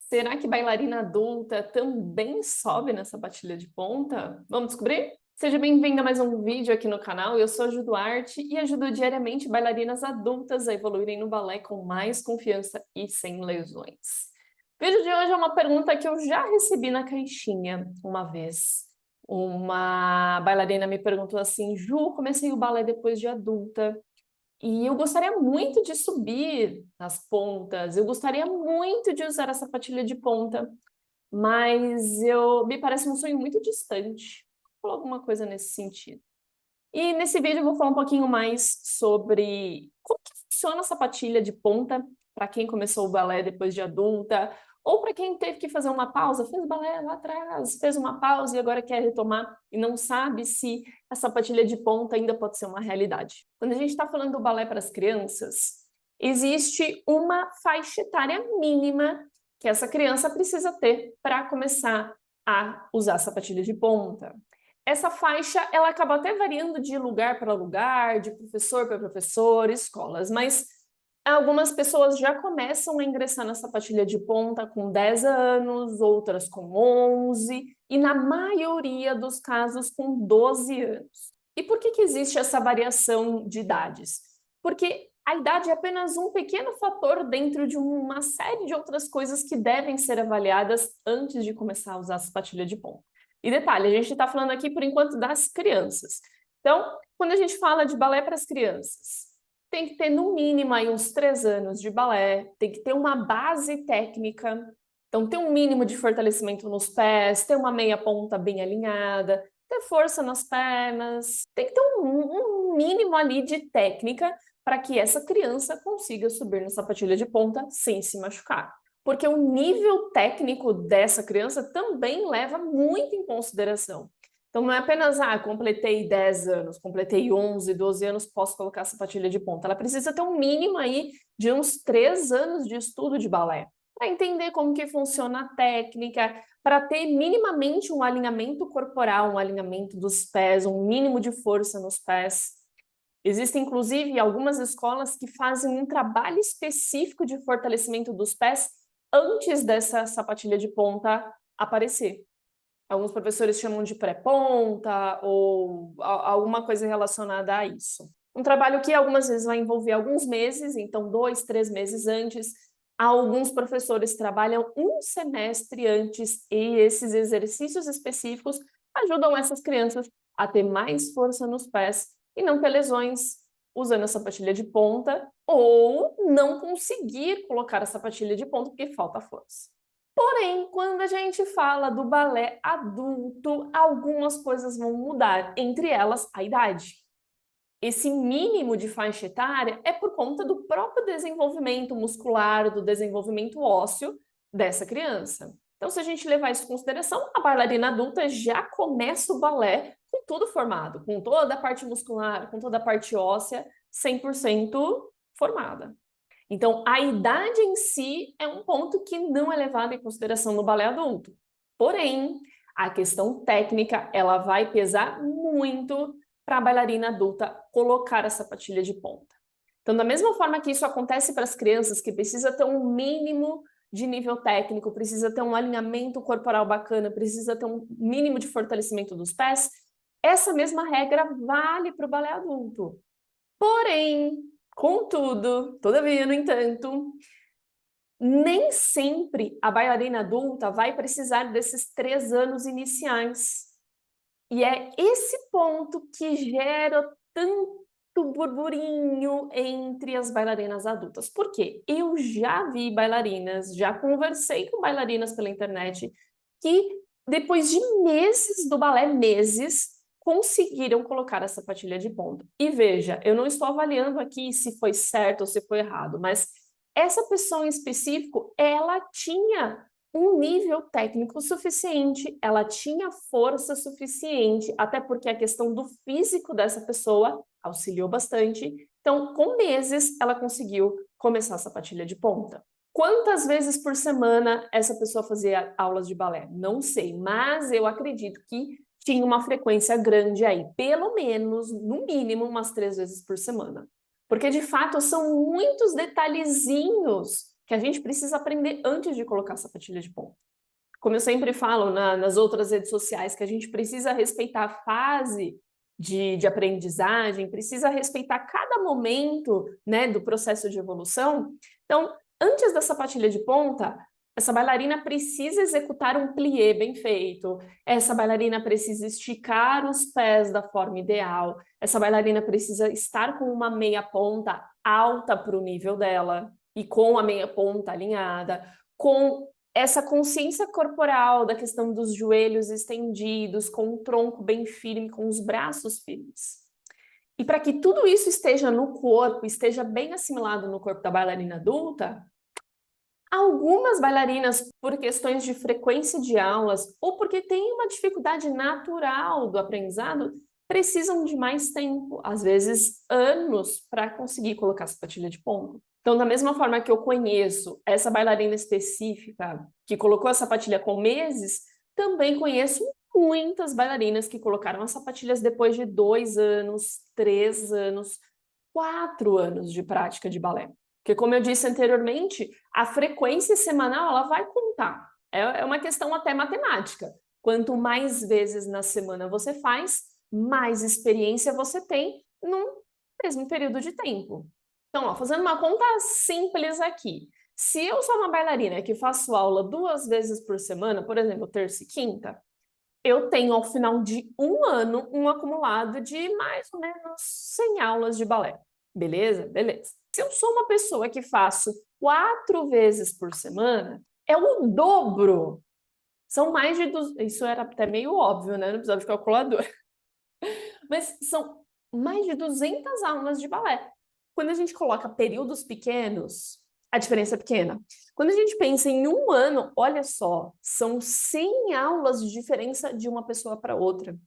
Será que bailarina adulta também sobe nessa sapatilha de ponta? Vamos descobrir? Seja bem-vinda a mais um vídeo aqui no canal. Eu sou a Ju Duarte e ajudo diariamente bailarinas adultas a evoluírem no balé com mais confiança e sem lesões. O vídeo de hoje é uma pergunta que eu já recebi na caixinha uma vez. Uma bailarina me perguntou assim: Ju, comecei o balé depois de adulta. E eu gostaria muito de subir nas pontas, eu gostaria muito de usar a sapatilha de ponta, mas me parece um sonho muito distante, ou alguma coisa nesse sentido. E nesse vídeo eu vou falar um pouquinho mais sobre como que funciona a sapatilha de ponta para quem começou o balé depois de adulta, ou para quem teve que fazer uma pausa, fez balé lá atrás, fez uma pausa e agora quer retomar e não sabe se a sapatilha de ponta ainda pode ser uma realidade. Quando a gente está falando do balé para as crianças, existe uma faixa etária mínima que essa criança precisa ter para começar a usar sapatilha de ponta. Essa faixa, ela acaba até variando de lugar para lugar, de professor para professor, escolas, mas algumas pessoas já começam a ingressar na sapatilha de ponta com 10 anos, outras com 11, e na maioria dos casos com 12 anos. E por que existe essa variação de idades? Porque a idade é apenas um pequeno fator dentro de uma série de outras coisas que devem ser avaliadas antes de começar a usar a sapatilha de ponta. E detalhe, a gente está falando aqui, por enquanto, das crianças. Então, quando a gente fala de balé para as crianças, tem que ter no mínimo aí uns 3 anos de balé, tem que ter uma base técnica, então ter um mínimo de fortalecimento nos pés, ter uma meia ponta bem alinhada, ter força nas pernas, tem que ter um mínimo ali de técnica para que essa criança consiga subir na sapatilha de ponta sem se machucar. Porque o nível técnico dessa criança também leva muito em consideração. Então não é apenas, completei 10 anos, completei 11, 12 anos, posso colocar a sapatilha de ponta. Ela precisa ter um mínimo aí de uns 3 anos de estudo de balé, para entender como que funciona a técnica, para ter minimamente um alinhamento corporal, um alinhamento dos pés, um mínimo de força nos pés. Existem, inclusive, algumas escolas que fazem um trabalho específico de fortalecimento dos pés antes dessa sapatilha de ponta aparecer. Alguns professores chamam de pré-ponta ou alguma coisa relacionada a isso. Um trabalho que algumas vezes vai envolver alguns meses, então 2, 3 meses antes. Alguns professores trabalham um semestre antes e esses exercícios específicos ajudam essas crianças a ter mais força nos pés e não ter lesões usando a sapatilha de ponta ou não conseguir colocar a sapatilha de ponta porque falta força. Porém, quando a gente fala do balé adulto, algumas coisas vão mudar, entre elas a idade. Esse mínimo de faixa etária é por conta do próprio desenvolvimento muscular, do desenvolvimento ósseo dessa criança. Então, se a gente levar isso em consideração, a bailarina adulta já começa o balé com tudo formado, com toda a parte muscular, com toda a parte óssea, 100% formada. Então, a idade em si é um ponto que não é levado em consideração no balé adulto. Porém, a questão técnica, ela vai pesar muito para a bailarina adulta colocar a sapatilha de ponta. Então, da mesma forma que isso acontece para as crianças, que precisa ter um mínimo de nível técnico, precisa ter um alinhamento corporal bacana, precisa ter um mínimo de fortalecimento dos pés, essa mesma regra vale para o balé adulto. Porém, contudo, todavia, no entanto, nem sempre a bailarina adulta vai precisar desses 3 anos iniciais. E é esse ponto que gera tanto burburinho entre as bailarinas adultas. Por quê? Eu já vi bailarinas, já conversei com bailarinas pela internet que depois de meses do balé, meses, conseguiram colocar a sapatilha de ponta. E veja, eu não estou avaliando aqui se foi certo ou se foi errado, mas essa pessoa em específico, ela tinha um nível técnico suficiente, ela tinha força suficiente, até porque a questão do físico dessa pessoa auxiliou bastante. Então, com meses, ela conseguiu começar a sapatilha de ponta. Quantas vezes por semana essa pessoa fazia aulas de balé? Não sei, mas eu acredito que tinha uma frequência grande aí, pelo menos, no mínimo, umas 3 vezes por semana. Porque, de fato, são muitos detalhezinhos que a gente precisa aprender antes de colocar a sapatilha de ponta. Como eu sempre falo nas outras redes sociais, que a gente precisa respeitar a fase de aprendizagem, precisa respeitar cada momento, né, do processo de evolução. Então, antes da sapatilha de ponta, essa bailarina precisa executar um plié bem feito, essa bailarina precisa esticar os pés da forma ideal, essa bailarina precisa estar com uma meia ponta alta para o nível dela e com a meia ponta alinhada, com essa consciência corporal da questão dos joelhos estendidos, com o tronco bem firme, com os braços firmes. E para que tudo isso esteja no corpo, esteja bem assimilado no corpo da bailarina adulta, algumas bailarinas, por questões de frequência de aulas ou porque têm uma dificuldade natural do aprendizado, precisam de mais tempo, às vezes anos, para conseguir colocar a sapatilha de ponta. Então, da mesma forma que eu conheço essa bailarina específica que colocou a sapatilha com meses, também conheço muitas bailarinas que colocaram as sapatilhas depois de 2 anos, 3 anos, 4 anos de prática de balé. Porque, como eu disse anteriormente, a frequência semanal ela vai contar. É uma questão até matemática. Quanto mais vezes na semana você faz, mais experiência você tem num mesmo período de tempo. Então, ó, fazendo uma conta simples aqui. Se eu sou uma bailarina que faço aula 2 vezes por semana, por exemplo, terça e quinta, eu tenho ao final de 1 ano um acumulado de mais ou menos 100 aulas de balé. Beleza? Beleza. Se eu sou uma pessoa que faço 4 vezes por semana, é o dobro. São mais de... Isso era até meio óbvio, né? Não precisava de calculador. Mas são mais de 200 aulas de balé. Quando a gente coloca períodos pequenos, a diferença é pequena. Quando a gente pensa em 1 ano, olha só, são 100 aulas de diferença de uma pessoa para outra.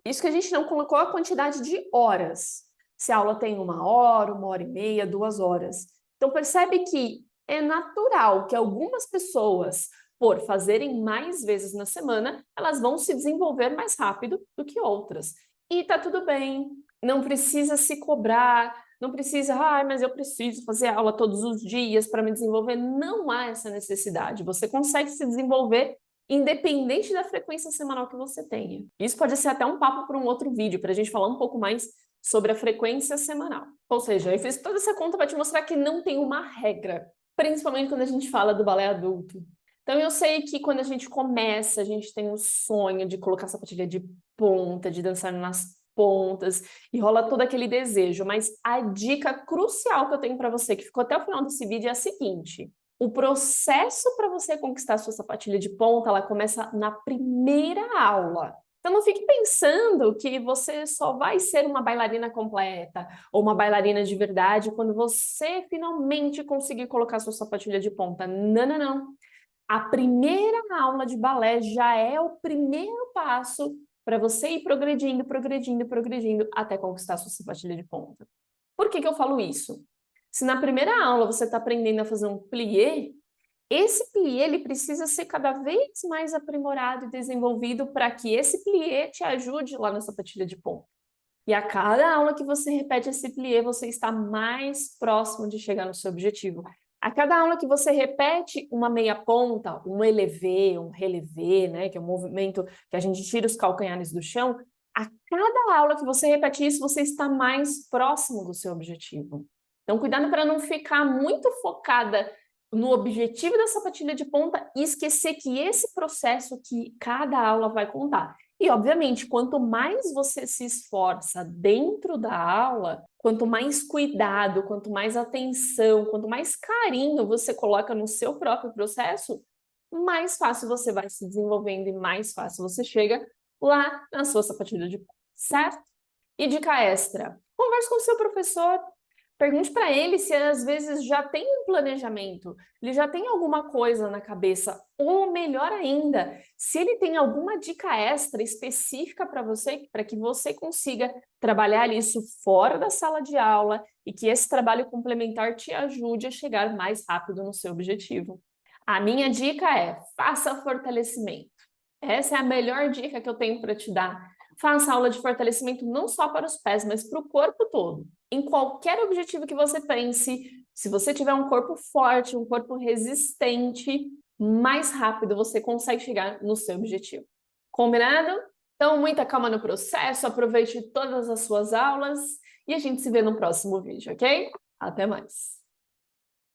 Isso que a gente não colocou a quantidade de horas. Se a aula tem 1 hora, 1h30, 2 horas. Então percebe que é natural que algumas pessoas, por fazerem mais vezes na semana, elas vão se desenvolver mais rápido do que outras. E tá tudo bem, não precisa se cobrar, não precisa, mas eu preciso fazer aula todos os dias para me desenvolver. Não há essa necessidade. Você consegue se desenvolver independente da frequência semanal que você tenha. Isso pode ser até um papo para um outro vídeo, para a gente falar um pouco mais sobre a frequência semanal. Ou seja, eu fiz toda essa conta para te mostrar que não tem uma regra, principalmente quando a gente fala do balé adulto. Então eu sei que quando a gente começa, a gente tem o sonho de colocar sapatilha de ponta, de dançar nas pontas, e rola todo aquele desejo, mas a dica crucial que eu tenho para você, que ficou até o final desse vídeo, é a seguinte: o processo para você conquistar a sua sapatilha de ponta, ela começa na primeira aula. Então não fique pensando que você só vai ser uma bailarina completa ou uma bailarina de verdade quando você finalmente conseguir colocar a sua sapatilha de ponta. Não, não, não. A primeira aula de balé já é o primeiro passo para você ir progredindo, progredindo, progredindo até conquistar a sua sapatilha de ponta. Por que eu falo isso? Se na primeira aula você está aprendendo a fazer um plié, esse plié ele precisa ser cada vez mais aprimorado e desenvolvido para que esse plié te ajude lá na sapatilha de ponta. E a cada aula que você repete esse plié, você está mais próximo de chegar no seu objetivo. A cada aula que você repete uma meia ponta, um élevé, um relevé, né, que é um movimento que a gente tira os calcanhares do chão, a cada aula que você repete isso, você está mais próximo do seu objetivo. Então, cuidado para não ficar muito focada no objetivo da sapatilha de ponta e esquecer que esse processo que cada aula vai contar. E, obviamente, quanto mais você se esforça dentro da aula, quanto mais cuidado, quanto mais atenção, quanto mais carinho você coloca no seu próprio processo, mais fácil você vai se desenvolvendo e mais fácil você chega lá na sua sapatilha de ponta, certo? E dica extra, converse com o seu professor. Pergunte para ele se às vezes já tem um planejamento, ele já tem alguma coisa na cabeça, ou melhor ainda, se ele tem alguma dica extra específica para você, para que você consiga trabalhar isso fora da sala de aula e que esse trabalho complementar te ajude a chegar mais rápido no seu objetivo. A minha dica é: faça fortalecimento. Essa é a melhor dica que eu tenho para te dar. Faça aula de fortalecimento não só para os pés, mas para o corpo todo. Em qualquer objetivo que você pense, Se você tiver um corpo forte, um corpo resistente, mais rápido você consegue chegar no seu objetivo. Combinado? Então, muita calma no processo, aproveite todas as suas aulas e a gente se vê no próximo vídeo, ok? Até mais!